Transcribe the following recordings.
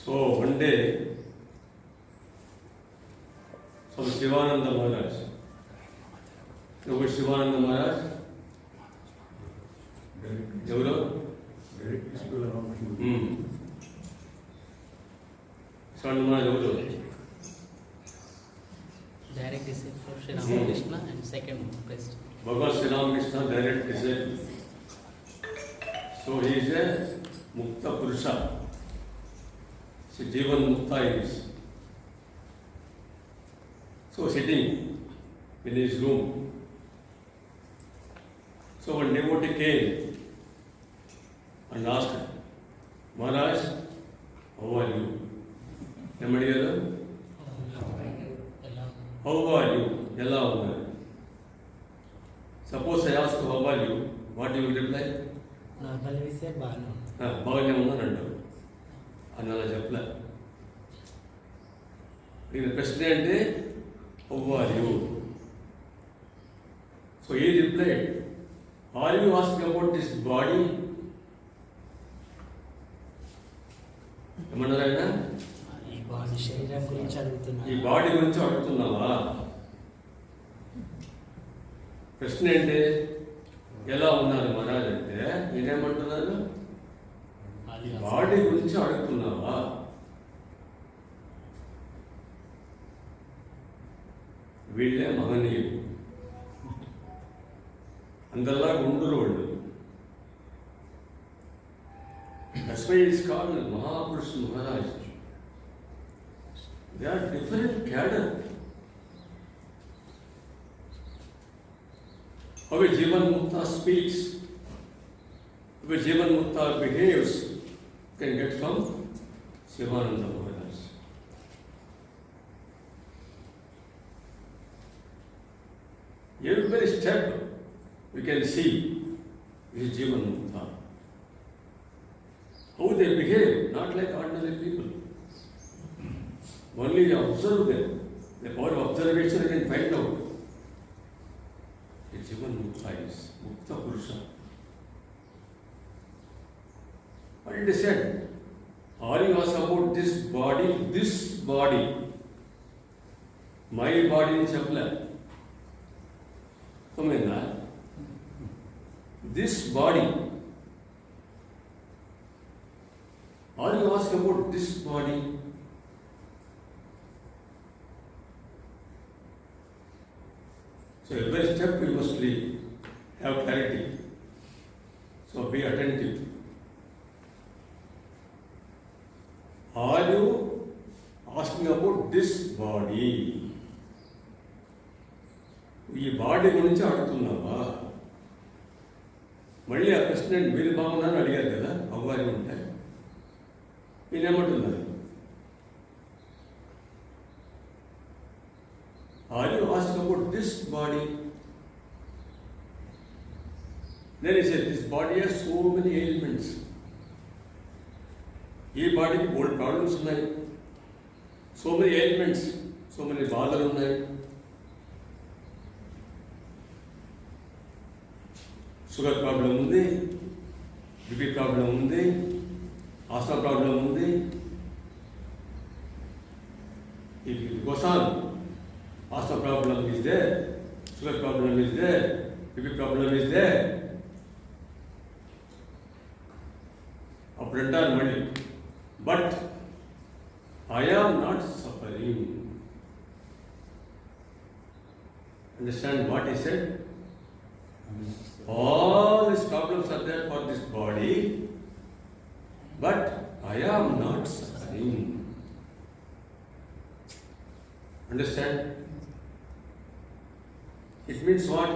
So one day, some Shivananda Maharaj. You know Shivananda Maharaj? Evuro? Shivananda Maharaj evuro? Direct disciple of Sri Ramakrishna and second priest. Bhagavan Sri Ramakrishna, direct disciple. So he is a Mukta Purusha. So Jivan Mukta is. So sitting in his room. So one devotee came and asked, Maharaj, how are you? Namadigaru? How are you? Ella unnaru. Suppose I ask how are you, what do you reply? Normally we say Banu. బాగానే ఉన్నాను అంటారు అని అలా చెప్పలే. దీని ప్రశ్న అంటే how are you? So he replied, are you asking about this body? ఏమన్నారు ఆయన? ఈ బాడీ శరీరం గురించి అడుగుతున్నా. ఈ బాడీ గురించి అడుగుతున్నావా? ప్రశ్న ఏంటి? ఎలా ఉన్నారు మహారాజ్ అంటే నేనేమంటున్నాను? బాడీ గురించి అడుగుతున్నావా? వీళ్ళే మహనీయులు, అందరిలా ఉండరు వాళ్ళు. That's why it's called Mahapurush Maharaj. They are different cadre. How a Jivan Mukta speaks, how a Jivan Mukta behaves, can get from Shivananda Maharaj. Every step we can see is Jivan Mukta. How they behave, not like ordinary people. Only observe them. The power of observation you can find out. The Jivan Mukta is Mukta Purusha. What did he said? Are you asked about this body? This body. My body in Chapla. Come in that. This body. Are you asked about this body? So every step we must have clarity. So be attentive. Are you asking about this body? ఈ body గురించి అడుగుతున్నావా? మళ్ళీ ఆ ప్రశ్న మీరు బాగున్నాను అడిగారు కదా, అవ్వాలి ఉంటాయి. నేనేమంటున్నారు? Are you asking about this body? Then he said, this body has so many ailments. ఈ బాడీకి బోల్డ్ ప్రాబ్లమ్స్ ఉన్నాయి, so many ailments, so many బాధలు ఉన్నాయి. షుగర్ ప్రాబ్లం ఉంది, బీపీ ప్రాబ్లం ఉంది, ఆస్మా ప్రాబ్లం ఉంది. If it goes on, asthma problem is there, sugar problem is there, BP problem is there. Up and money. But I am not suffering. Understand what he said? All these problems are there for this body, but I am not suffering. Understand? It means what?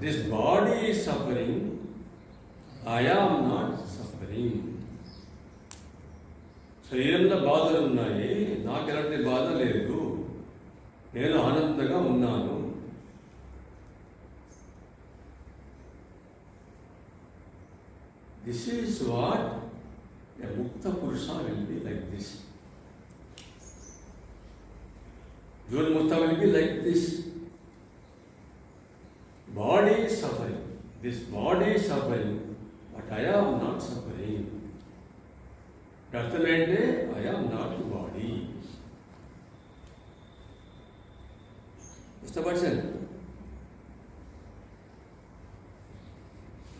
This body is suffering, I am not suffering. శరీరంలో బాధలు ఉన్నాయి, నాకు ఎలాంటి బాధ లేదు, నేను ఆనందంగా ఉన్నాను. This is what a Mukta Purusha will be like this. Jivan Mukta will be like this. Body is suffering. This body is suffering, but I am not suffering. అర్థమేంటే I am not body. Mr. Person,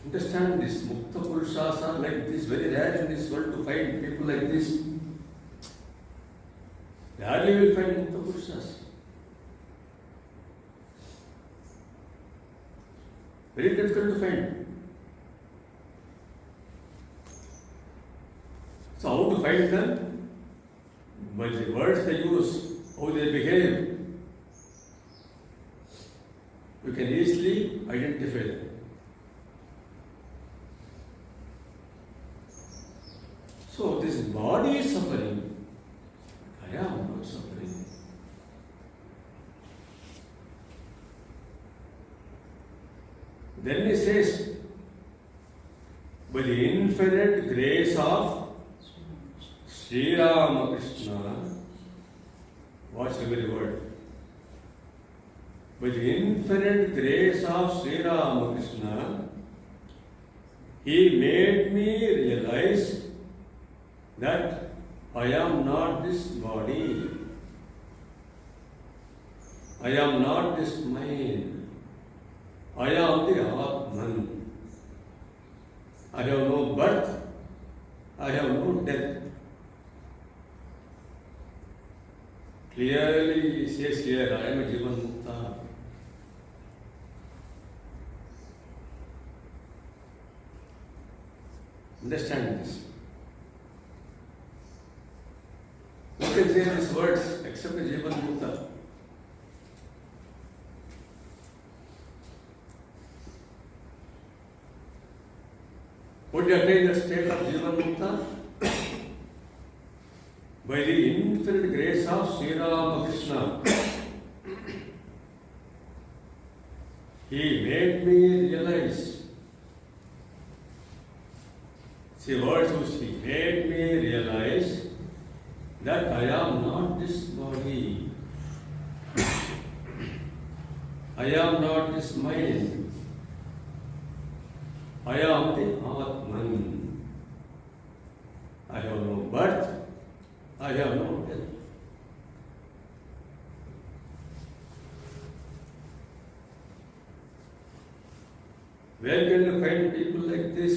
understand this. Mukta Purushas are like this. Very rare in this world to find people like this. Rarely you will find Mukta Purushas. Very difficult to find. So how to find them? By the words they use, how they behave, you can easily identify them. So this body is suffering, I am not suffering. Then he says, by the infinite grace of Sri Ramakrishna, watch every word. By the infinite grace of Sri Ramakrishna, he made me realize that I am not this body, I am not this mind, I am the Atman. I have no birth, I have no death. Clearly he says here, I am a Jivan Mukta. Understand this. Who can say these words except a Jivan Mukta? Would you attain the state of Jivan Mukta? By the infinite grace of Sri Ramakrishna, he made me realize. See words which he made me realize that I am not this body, I am not this mind, I am the Atman. I have no birth, I have no death. Where can you find people like this?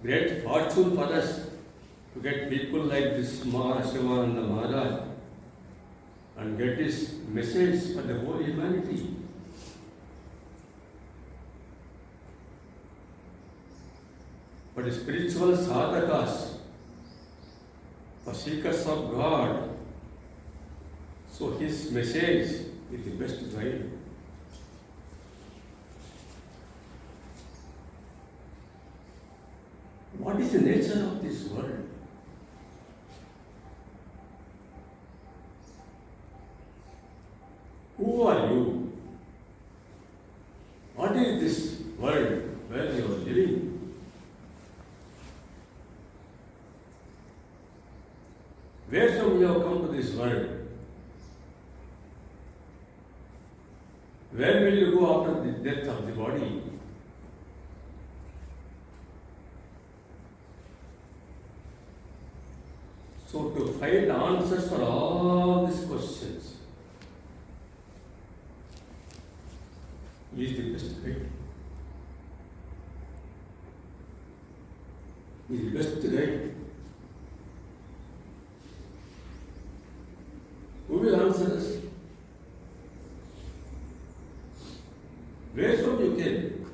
Great fortune for us to get people like this Maharaj and get his message for the whole humanity. But spiritual sadhakas, for seekers of God, so his message is the best guide. What is the nature of this world? Who are you? What is this world where you are living? Where from you have come to this world? Where will you go after the death of the body? So to find answers for all these questions is the best guide. Is the best guide. Who will answer us? Where from you came?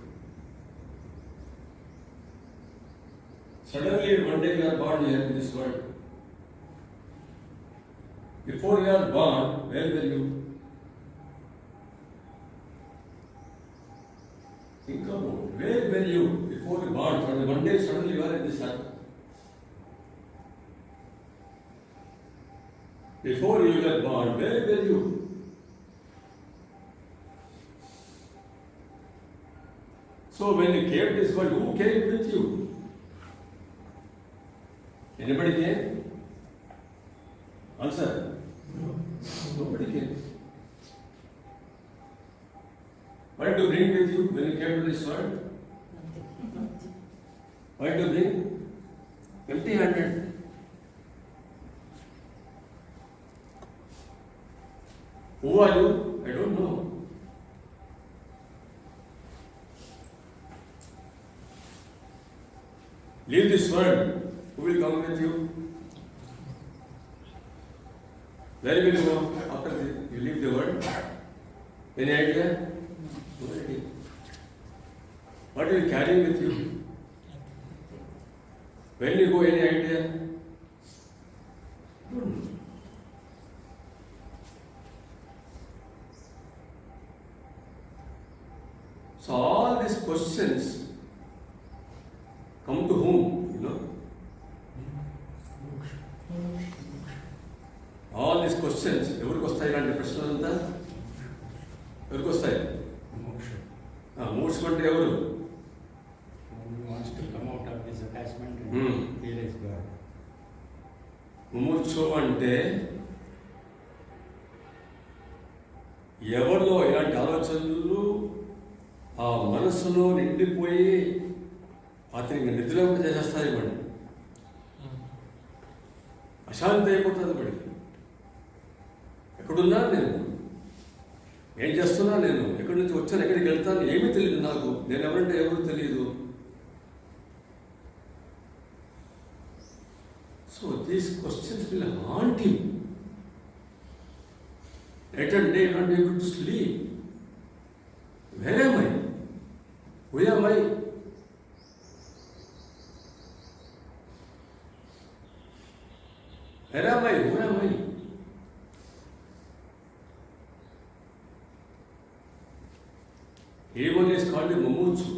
Suddenly one day you are born here in this world. Before you are born, where were you? Think about where were you before you born? One day suddenly you are in this earth. Before you were born, where were you? So when you came to this world, who came with you? Anybody came? Answer. Nobody came. What did you bring with you when you came to this world? Why to bring empty-handed? Who are you? I don't know. Leave this world. Who will come with you? Where will you go after you leave the world? Any idea? No idea. What will you carry with you? When you go, any idea? Don't know. So all these questions come to whom? You know? All these questions, ఎవరికి వస్తాయి ఇలాంటి ప్రశ్నలంతా? ఎవరికి వస్తాయి? మోక్షం అంటే ఎవరు? Who wants to come out of this attachment and realize God. ముముక్షు అంటే ఎవరిలో ఇలాంటి ఆలోచనలు ఆ మనస్సులో నిండిపోయి అతనికి నిద్రలోకి చేసేస్తాయి మరి అశాంతి అయిపోతుంది మరి ఎక్కడున్నా నేను ఏం చేస్తున్నా నేను ఎక్కడి నుంచి వచ్చాను ఎక్కడికి వెళ్తాను ఏమీ తెలియదు నాకు నేను ఎవరంటే ఎవరు తెలియదు so these questions will haunt him night and day not able to sleep where am I? Who am I? Where am I? Who am I? Everyone is called a mumuchu.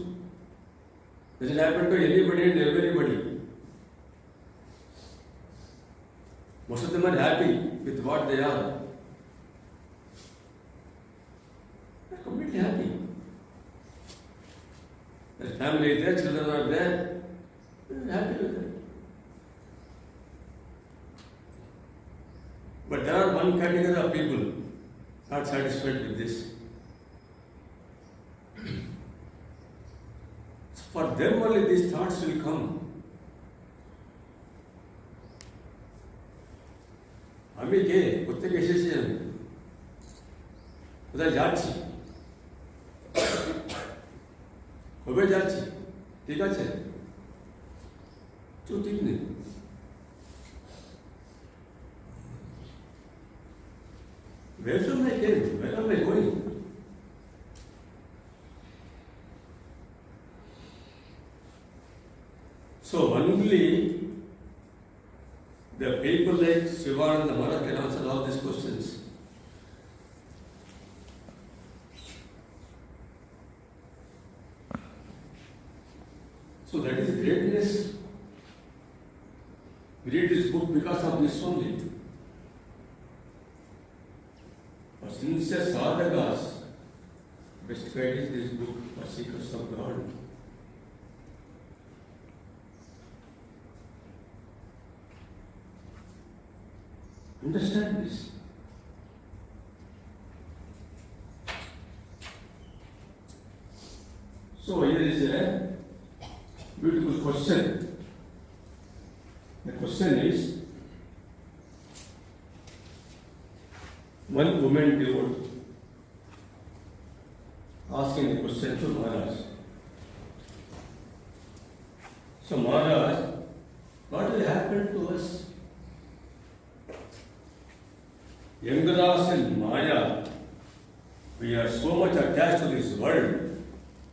Does it happen to anybody and everybody? Most of them are happy with what they are. They are completely happy. Their family is there, children are there. They are happy with it. But there are one category of people not satisfied with this. So for them only these thoughts will come. আমি কে কোথেকে এসেছি আমি কোথায় যাচ্ছি কবে যাচ্ছি ঠিক আছে তো ঠিক নেই Where am I going? Where am I going? So only the people like Shivananda Maharaj can answer all these questions. So that is greatness. We read this book because of this only. For sincere sadhakas, best guide is this book for seekers of God. Understand this. So here is a beautiful question. The question is, one woman devotee asking the question to Maharaj. So Maharaj, what will happen to us? Younger us in Maya, we are so much attached to this world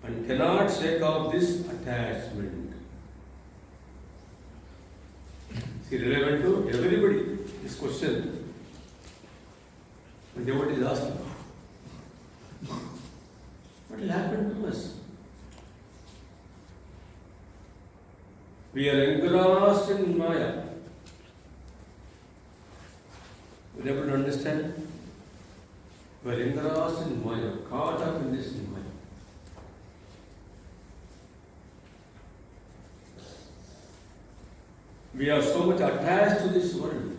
and cannot shake off this attachment. It's relevant to everybody, this question. When devotee is asking, what will happen to us? We are engrossed in Maya. Will you able to understand? We are engrossed in Maya, caught up in this Maya. We are so much attached to this world.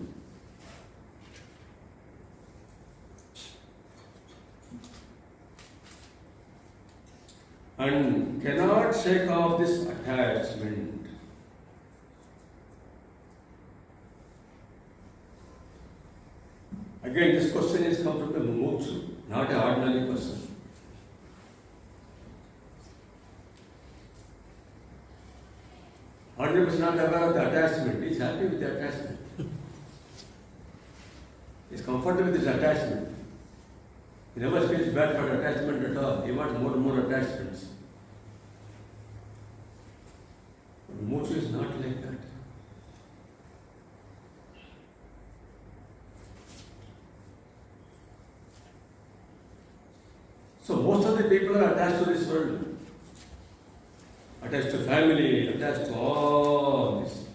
And cannot shake off this attachment. Again, this question is come from the mumukshu, not an ordinary person. Ordinary person not aware of the attachment. He is happy with the attachment. He is comfortable with his attachment. He never feels bad for attachment at all. He wants more and more attachments. But mumukshu is not like that. So most of the people are attached to this world, attached to family, attached to all this.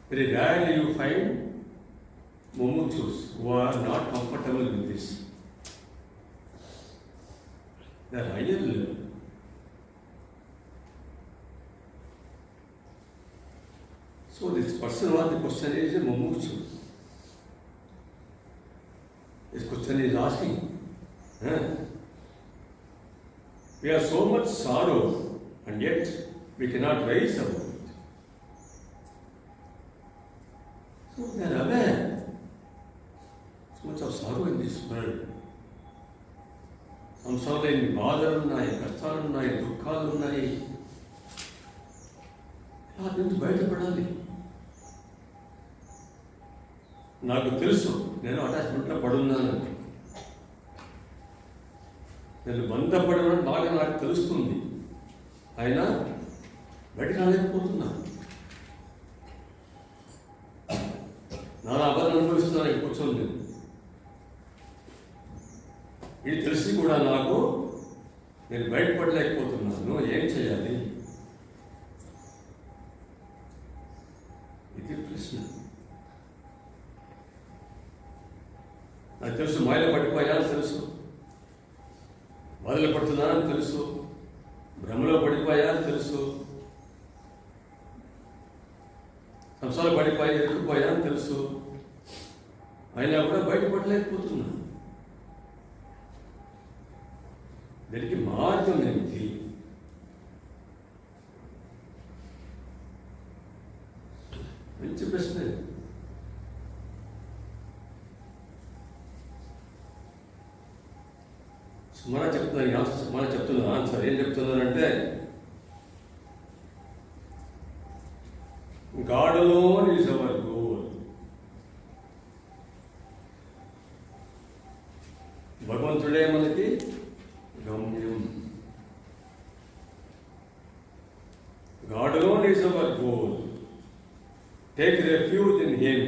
Very rarely you find mumukshus who are not comfortable with this. They are higher level. So this person what the question is a mumukshu. This question is asking. We have so much sorrow and yet we cannot rise above it. So they are aware. So much of sorrow in this world. సంసారంలో ఎన్ని బాధలు ఉన్నాయి, కష్టాలు ఉన్నాయి, దుఃఖాలు ఉన్నాయి. వాటి నుంచి బయటపడాలి. నాకు తెలుసు నేను అటాచ్మెంట్లో పడున్నాను. నేను బంధపడడం బాగా నాకు తెలుస్తుంది. అయినా బయటకు రాలేకపోతున్నాను. నా అబద్ధం అనుభవిస్తున్నాను కూర్చొని నేను. ఇది తెలిసి కూడా నాకు నేను బయటపడలేకపోతున్నాను. ఏం చేయాలి? ఇది ప్రశ్న. నాకు తెలుసు మాయలో పడిపోయానని తెలుసు, బాధలు పడుతున్నానని తెలుసు, భ్రమలో పడిపోయానని తెలుసు, సంసారం పడిపోయి ఎదుర్కోపోయానని తెలుసు. అయినా కూడా బయటపడలేకపోతున్నాను. దీనికి మార్గం ఏమిటి? మంచి ప్రశ్న. సుమారా చెప్తున్నాను ఆన్సర్. ఏం చెప్తున్నానంటే God alone is our goal. భగవంతుడే మనకి గమ్యం. God alone is our goal. Take refuge in Him.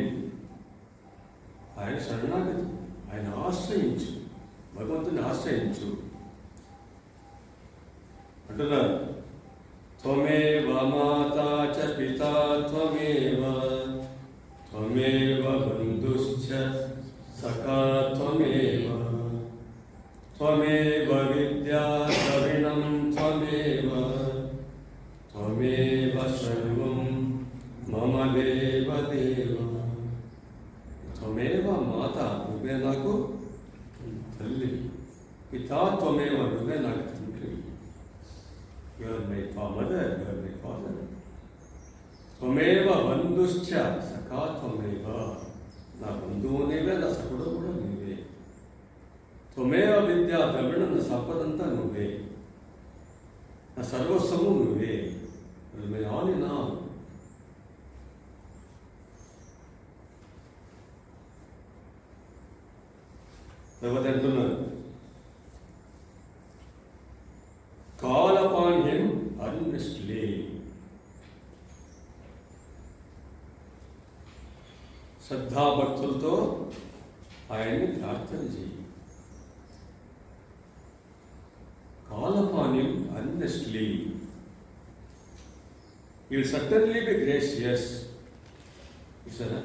ఆయన శరణాగతి, ఆయన ఆశ్రయించు, భగవంతుని ఆశ్రయించు అంటున్నారు. త్వమేవ మాతా చ పితా త్వమేవ, త్వమేవ బంధుశ్చ సఖా త్వమేవ, త్వమేవ విద్యా ద్రవిణం త్వమేవ, త్వమేవ సర్వం మమ దేవ దేవ. త్వమేవ మాత, నువ్వే నాకు తల్లి. పితా త్వమేవ, నువ్వే నాకు తండ్రి. You are my mother, you are my father. త్వమేవ బంధుశ్చ సఖా త్వమేవ, నా బంధువు నీవే, నా సఖుడు కూడా నీవే. త్వమేవ విద్యా ద్రవిణం, నా సంపదంతా నువ్వే, నా సర్వస్వము నువ్వే. All in all. తర్వాత అంటున్నారు, call upon Him earnestly. శ్రద్ధాభక్తులతో ఆయన్ని ప్రార్థన చేయి. Call upon Him earnestly. He will certainly be gracious. Keesara.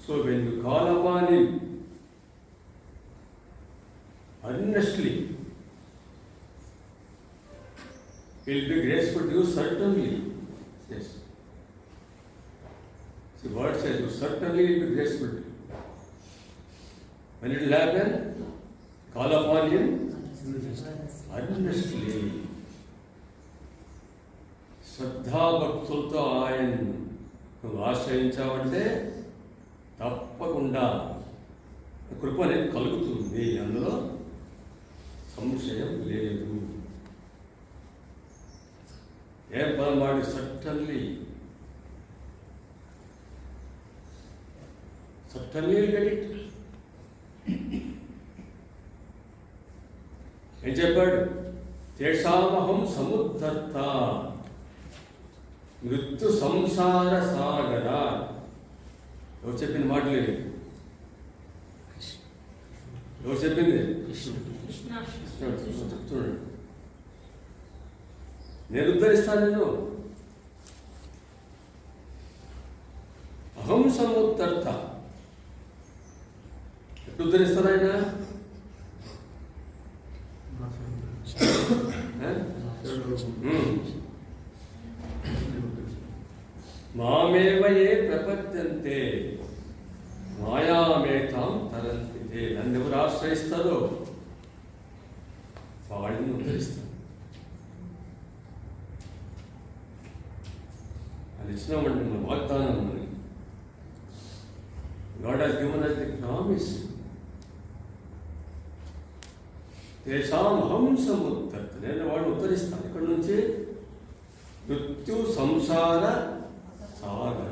So when you call upon Him earnestly, He will be graceful to you, certainly. Yes. The word says, you certainly will be graceful to you. When it will happen, call upon Him earnestly. శ్రద్ధా భక్తులతో ఆయన నువ్వు ఆశ్రయించావంటే తప్పకుండా కృప అనేది కలుగుతుంది, అందులో సంశయం లేదు. ఏం పదం వాడి సట్టన్లీ గెట్ ఇట్. ఏం చెప్పాడు? తేషామహం సముద్ధర్త మృత్యు సంసార సాగర. ఎవరు చెప్పిన మాటలు ఇవి? ఎవరు చెప్పింది? చెప్తున్నాడు. నేను ఉద్ధరిస్తాను నిన్ను. అహం సముద్ధర్త. ఎప్పుడు ఉద్ధరిస్తాను ఆయన? మామేవ ఏ ప్రపద్యంతే మాయామేతాం తరంతితే. నన్ను ఎవరు ఆశ్రయిస్తారో వాడిని ఉద్ధరిస్తాను. అది ఇచ్చినామండి మన వాగ్దానం. మనకి God has given us the promise. తేషాం అహం సముద్ధర్త. నేను వాడిని ఉద్ధరిస్తాను. ఇక్కడ నుంచి మృత్యు సంసార సాగర.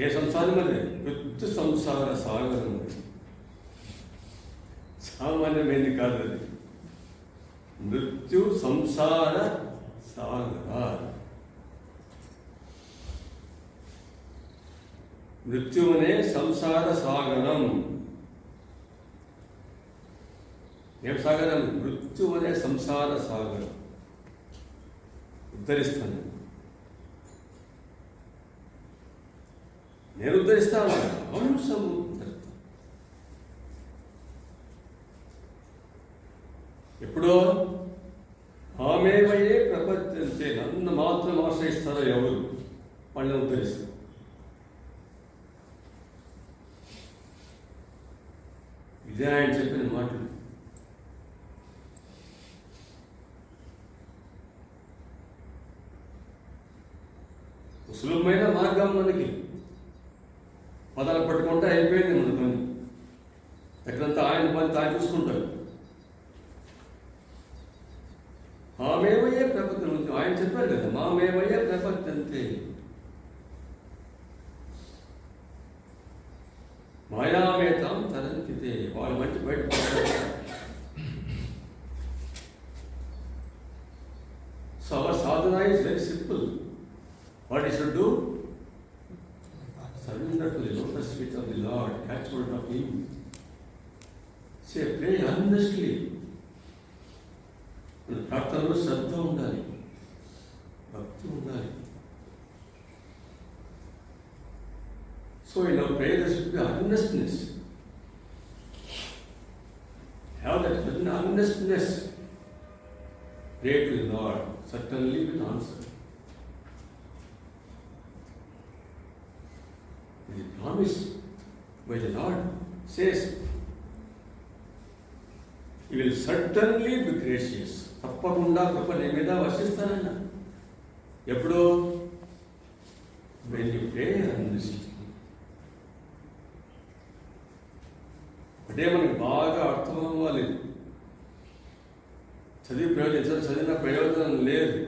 ఏ సంసారం అది? మృత్యు సంసార సాగరం. సామాన్యమైంది కాదు అది. మృత్యు సంసార సాగర. మృత్యువునే సంసార సాగరం. ఏం సాగరం? మృత్యువునే సంసార సాగరం. ఉద్ధరిస్తాను. నేను ఉద్ధరిస్తాను. హంసం ఉద్ధరిస్తాను. ఎప్పుడో ఆమెవయే ప్రపంచంతే. నన్ను మాత్రం ఆశ్రయిస్తారో ఎవరు వాళ్ళని ఉద్ధరిస్తారు. ఇదే ఆయన చెప్పిన మాటలు. సులభమైన మార్గం మనకి. పదాలు పట్టుకుంటే అయిపోయింది మన పని. ఎక్కడంతా ఆయన పని తాను చూసుకుంటారు. మామేవయ్యే ప్రపంచం. ఆయన చెప్పారు కదా, మామేవయ్యే ప్రపంచంతే. మాయామేతాం తరంతితే. వాళ్ళు మంచి బయటపడతారు. So our Sadhana is very simple. What you should do? Surrender to the lotus feet of the Lord, catch hold of Him. Say, pray earnestly. ప్రార్థనలో శ్రద్ధ ఉండాలి, భక్తి ఉండాలి. So in our prayer there should be earnestness. Have that earnestness. Pray to the Lord. Certainly will answer. The promise by the Lord says, He will certainly be gracious. తప్పకుండా కృప నీ మీద వర్షిస్తానన్న. ఎప్పుడు? when you pray earnestly. అంటే మనకి బాగా అర్థం అవ్వాలి. చదివిన ప్రయోజనం లేదు.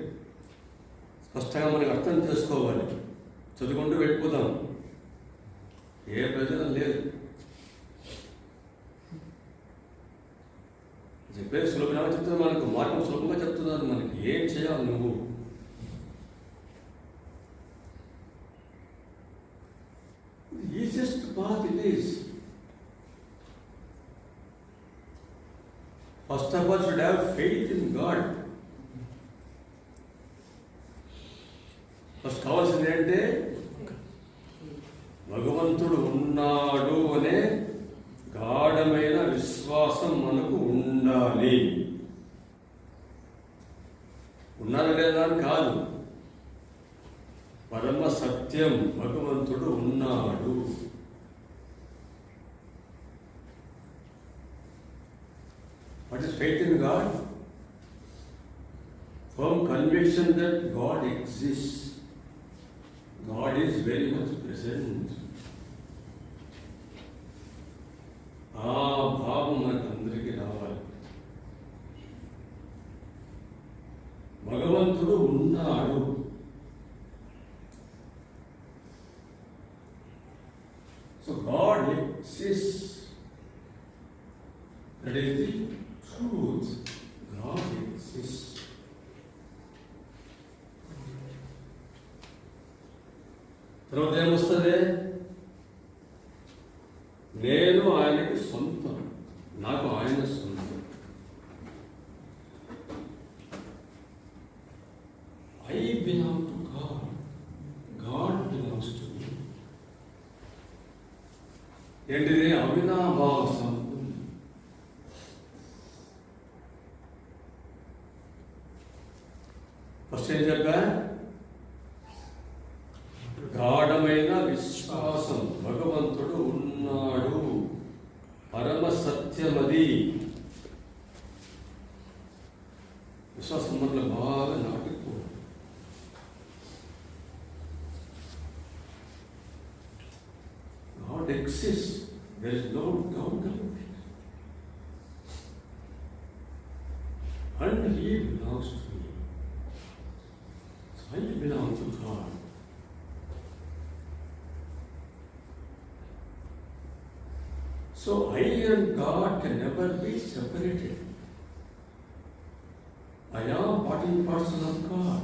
స్పష్టంగా మనకి అర్థం చేసుకోవాలి. చదువుకుంటూ వెళ్ళిపోతాం, ఏ ప్రయోజనం లేదు. చెప్పేది సులభంగా చెప్తున్నారు మనకు, మార్గం సులభంగా చెప్తున్నారు మనకి. ఏం చేయాలి నువ్వు? Easiest path it is. First of all should have faith in God. First కావాల్సింది ఏంటంటే భగవంతుడు ఉన్నాడు అనే గాఢమైన విశ్వాసం మనకు ఉండాలి. ఉన్నారా లేదా అని కాదు, పరమ సత్యం భగవంతుడు ఉన్నాడు. What is faith in God? firm conviction that God exists. God is very much present. ఆ భావం మనకు అందరికీ రావాలి. భగవంతుడు ఉన్నాడు. So God exists. That is the truth. God exists. తర్వాత ఏమొస్తుంది? నేను ఆయనకి సొంతం, నాకు ఆయన సొంతం. I belong to God. God belongs to me. ఏంటిది? అవినాభావ సంబంధం. ఫస్ట్ ఏం చెప్పా? గాఢమైన విశ్వాసం, భగవంతుడు ఉన్నాడు, పరమ సత్యమది. విశ్వాసం వల్ల బాగా నాటుకో. God exists. There is no doubt about it. And He belongs to me. So I belong to God. So I and God can never be separated. I am part and parcel of God.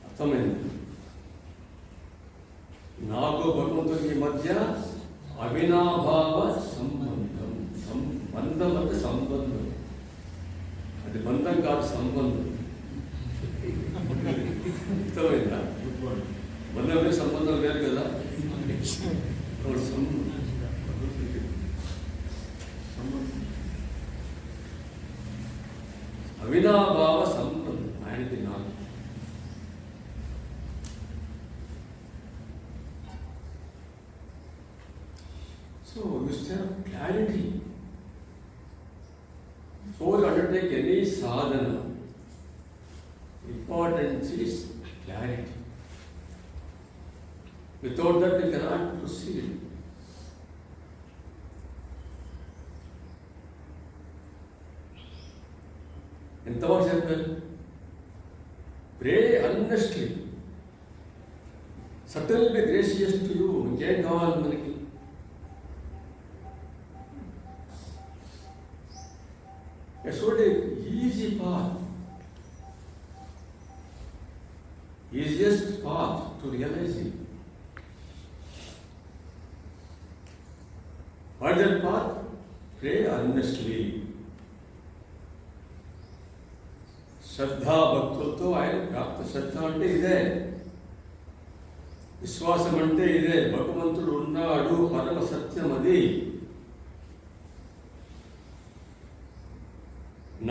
అర్థమైంది? నాకు భగవంతుడికి మధ్య అవినాభావ సంబంధం. సంబంధం అంటే సంబంధం, అది బంధం కాదు, సంబంధం. అర్థమైందా? బంధం వేరు, సంబంధం వేరు కదా. అవినాభావ సంబంధం ఆయనకి నాకు. So you still have clarity. Before you undertake any sadhana, important is clarity. Without that you cannot proceed. ఎంతవరకు చెప్పారు? Pray earnestly. Subtle be gracious to you. ఇంకేం కావాలి మనకి? It's not an easy path. Easiest path to realizing. What is that path? Pray earnestly. శ్రద్ధా భక్తులతో ఆయన ప్రాప్త. శ్రద్ధ అంటే ఇదే, విశ్వాసం అంటే ఇదే. భగవంతుడు ఉన్నాడు, పరమ సత్యం అది.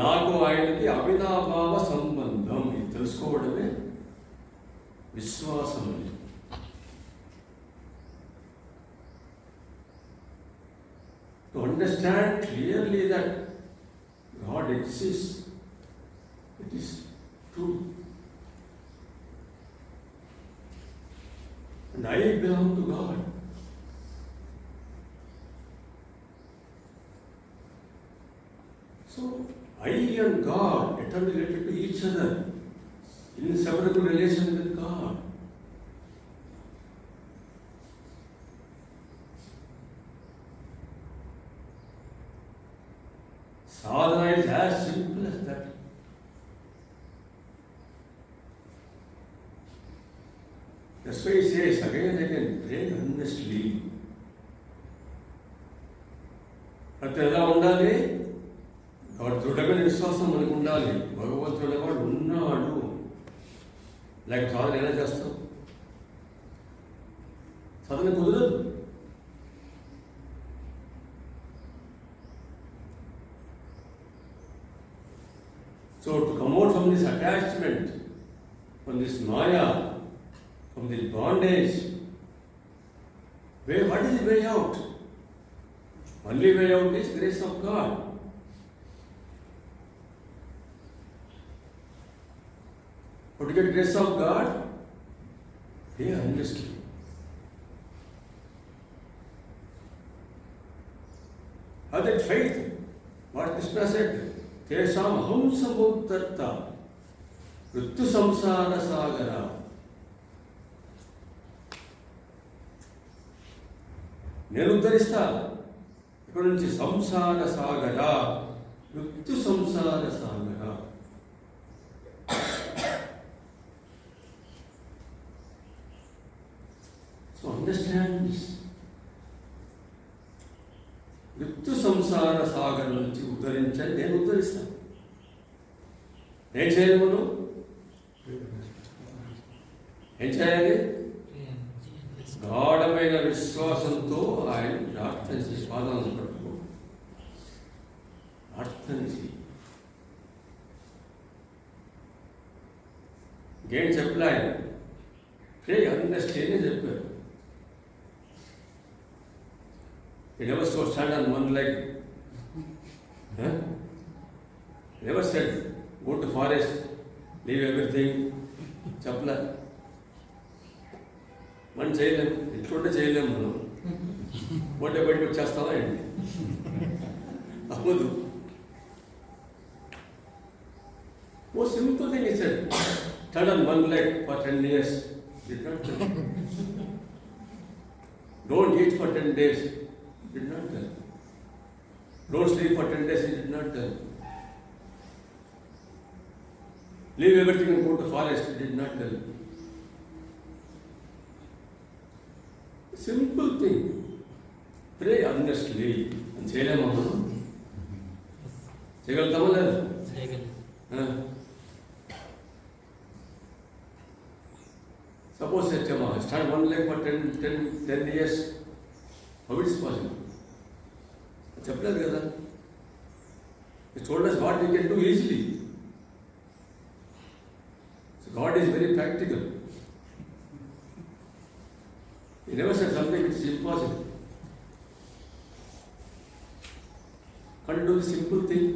నాకు ఆయనకి అవినాభావ సంబంధం. ఇది తెలుసుకోవడమే విశ్వాసం. To understand clearly that God exists, it is true. And I belong to God. So, I and God eternally related to each other, inseparable relation with God. Sadhana is as simple as that. That's why he says again and again, pray earnestly. అంటే ఎలా ఉండాలి? వాడు దృఢమైన విశ్వాసం మనకు ఉండాలి. భగవంతుడు వాడు ఉన్నాడు. లేక సాధన ఎలా చేస్తాం? సాధన కుదరదు. So to come out from this attachment, from this maya, from this bondage, what is the way out? Only way out is grace of God. How to get grace of God? Pray earnestly. Have that faith. What Krishna said, Tesam aham samuddarta Rittu samsara sagara. నేను ఉద్ధరిస్తా ఇక్కడ నుంచి సంసార సాగర, మృత్యు సంసార సాగర. So understand this. మృత్యు సంసార సాగర్ నుంచి ఉద్ధరించాలి. నేను ఉద్ధరిస్తాను. ఏం చేయాలి మనం? ఏం చేయాలి? గాఢమైన విశ్వాసంతో ఆయన ప్రార్థన చేసి పాదాలను పట్టుకో, ప్రార్థన చేయి. ఇంకేం చెప్పలే ఆయన. ప్రే అండర్స్టాండ్ చెప్పారు. He never saw stand on one leg. Huh? He never said, go to forest, leave everything. చెప్పలే. మనం చేయలేము, ఇట్లుంటే చేయలేము. మనం బొడ్డ బయటకు వచ్చేస్తావా ఏంటి? అవ్వదు. Oh simple thing he said, stand on one leg for 10 years. Did not tell. Don't eat for 10 days. Did not tell. Don't sleep for 10 days. He did not tell. Leave everything and go to forest. He did not tell. Simple thing. Pray earnestly. And చేయలేమా మనం? చేయగలుగుతామా లేదా? Suppose Chama stand one leg for 10 years. How it is possible? చెప్పలేదు కదా. He told us what we can do easily. So God is very practical. He never said something which is impossible. Can't you do the simple thing?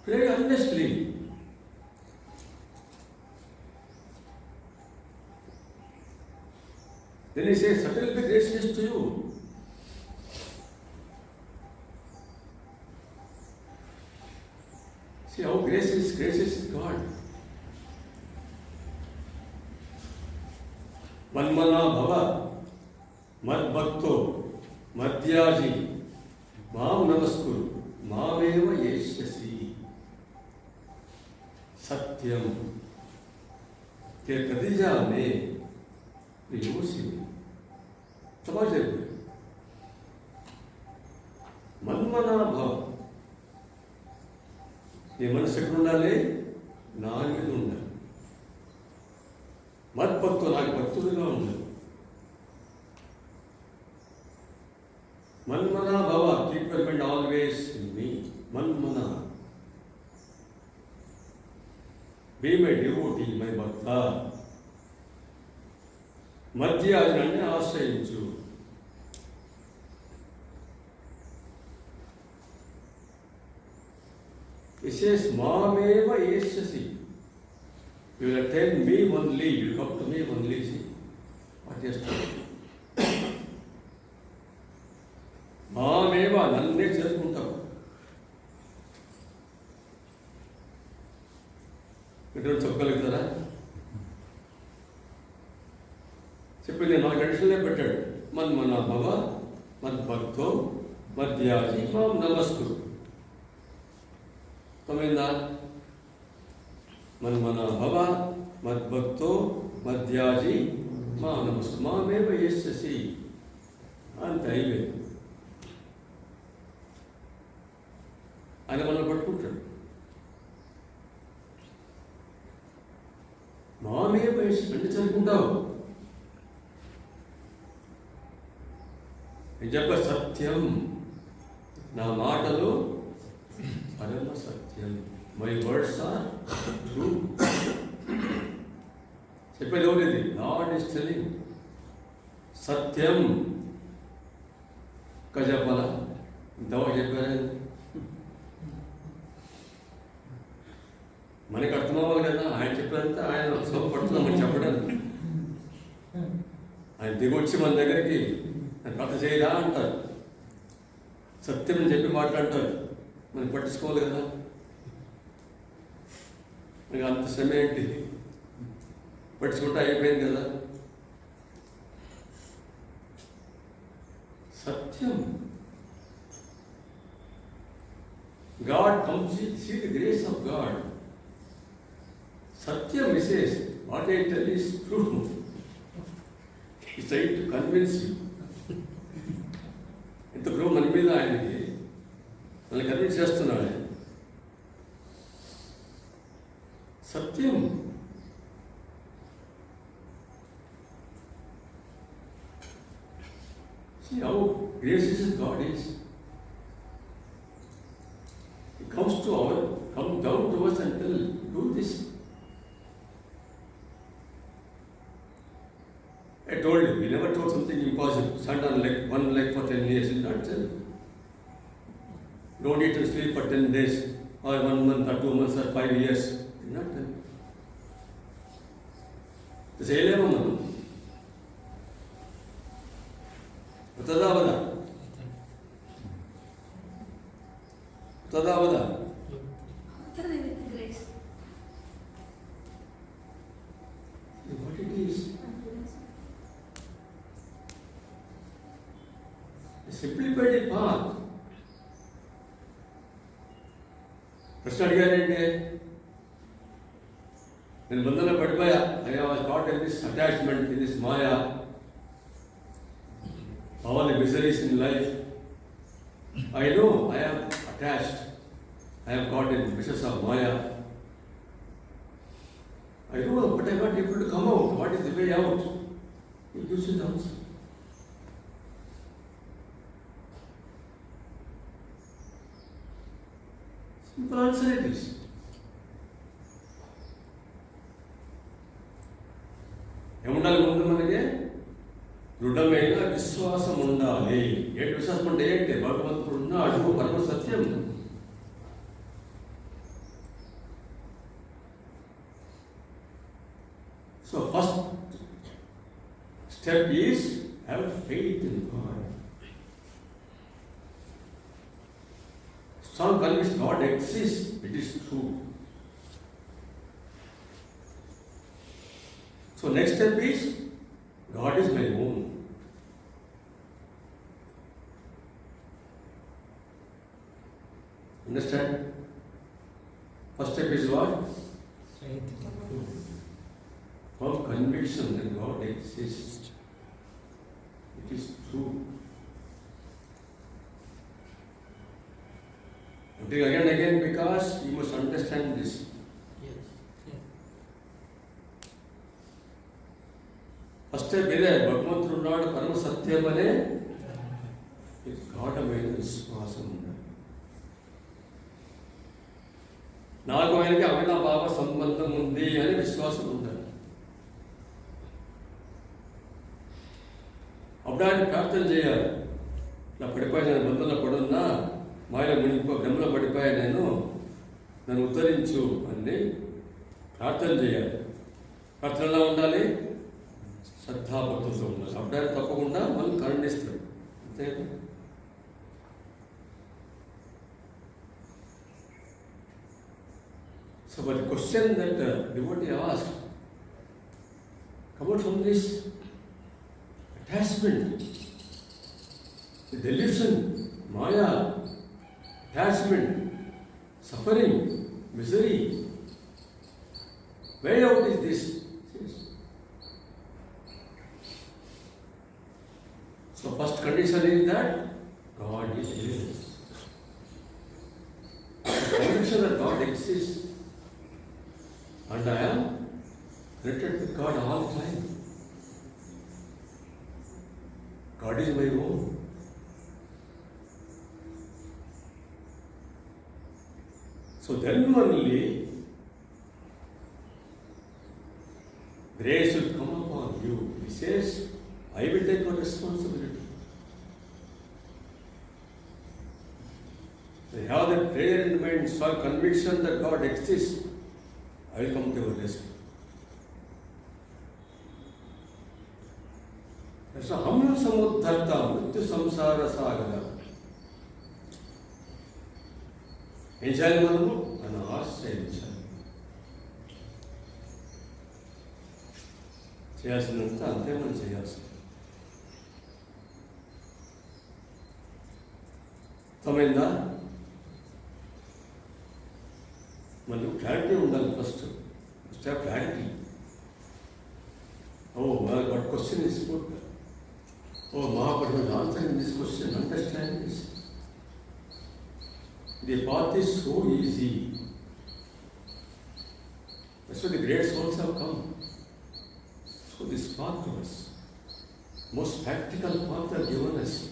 Pray earnestly. Then he says, subtle be gracious to you. See how gracious is God. Manmana bhava, mad bhakto, madhyaji, mam namaskuru, mameva yeshyasi. Satyam, te pradijane, priyosi. समझ रहे मनमना भाव ये मनस ఉండాలి నా మీద ఉండాలి మద్భక్తు నాకు భక్తుడిగా ఉండాలి మన్మన భవ keep your mind always in me మన్మన బీ మై డివోటీ మై భక్త మధ్యాజనాన్ని ఆశ్రయించు It says, Mameva Yeshasi. You will attend me only, you will come to me only. See what he has told. Mameva, నన్నే చేరుకుంటావు. మీరు చెప్పగలుగుతారా? చెప్పింది నా కండిషన్లే పెట్టాడు. మన్మన భవ మద్భక్తో మధ్యాజి మాం నమస్కురు. తమేందా మన్మన భవ మద్భక్తో మధ్యాజి మా నమస్కారం మామేవ యస్యసి అంత అయిపోయింది. ఆయన మనం పట్టుకుంటాడు. మామేవ యస్యసి అంటే చదువుకుంటావు. నేను చెప్ప సత్యం, నా మాటలు పరమ సత్యం. My words are true. చెప్పేది ఎవరిది? లార్డ్ ఇస్ టెల్లింగ్ సత్యం. ఇంకా చెప్పాలా? ఇంతవరకు చెప్పారు. మనకి అర్థం అవ్వాలి కదా, ఆయన చెప్పినంత ఆయన సుఖపడుతున్నాం మనం చెప్పడానికి. ఆయన దిగొచ్చి మన దగ్గరికి కథ చేయరా అంటారు, సత్యం అని చెప్పి మాట్లాడతారు, మనం పట్టించుకోవాలి కదా. మనకి అంత శ్రమ ఏంటి, పట్టించుకుంటే అయిపోయింది కదా. సత్యం, God comes, see the grace of God. Satyam says, what I tell is true. He is trying to convince you. ఇంత ప్రూవ్ మన మీద ఆయనకి మనల్ని కన్విన్స్ చేస్తున్నాడు ఆయన. సత్యం. See how gracious God is. He comes down to us and tell, do this. I told you, we never told something impossible. Stand on one leg for 10 years, did not tell. Don't eat and sleep for 10 days, or 1 month, or 2 months, or 5 years, did not tell. This is మనం తదావదా what it is. A simplified path. ప్రశ్న అడిగారంటే నేను బంధంలో పడిపోయా, I was caught in this attachment, in this maya, all the miseries in life. I know I am attached, I am caught in vicious of Maya. I know, but I am not able to come out. What is the way out? He gives you the answer. Simple answer it is. ఏముండాలి ముందు మనకి? దృఢమైన విశ్వాసం ఉండాలి. ఏంటి విశ్వాసం అంటే ఏంటి? భగవంతుడు ఉన్నాడు, పరమ సత్యం. So first step is have faith in God. Strong conviction God exists, it is true. So next step is God is my own. Understand? First step is what? Firm conviction that God exists. It is true. Again and again, because you must understand this. First step ఇదే, భగవంతుడు ఉన్నాడు, పరమ సత్యం అనే గాఢమైన విశ్వాసం ఉండాలి. నాకు ఆయనకి అవినాభావ సంబంధం ఉంది అనే విశ్వాసం ఉండాలి. అప్పుడు ఆయన ప్రార్థన చేయాలి. ఇలా పడిపోయి నేను బంధంలో పడున్నా, మాయలో గమలో పడిపోయా, నన్ను ఉద్ధరించు అని ప్రార్థన చేయాలి. ప్రార్థన ఎలా ఉండాలి? శ్రద్ధాభక్తులతో ఉండాలి. అప్పుడు తప్పకుండా మనం కరుణిస్తాడు. అంతే. So but the question that devotee asked come out from this attachment, the delusion, maya, attachment, suffering, misery. Way out is this. So first condition is that God is here. Conviction that God exists and I am connected with God all the time. God is my own. So then only grace will come upon you. He says, I will take your responsibility. So you have that prayer in mind, strong conviction that God exists. I will come to your rescue. That's a hamna samudharta mrityu samsara sagara. ఏం చేయాలి మనము అని ఆశ్రయించాలి. చేయాల్సినంత అంతే మనం చేయాల్సింది. అర్థమైందా? మనకు క్లారిటీ ఉండాలి first. Clarity. what question is put? Maharaj is answering this question. Understand this. The path is so easy. That's why the great souls have come. So this path to us, most practical path are given us.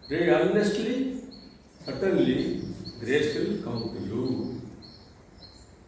Pray earnestly, certainly grace will come to you.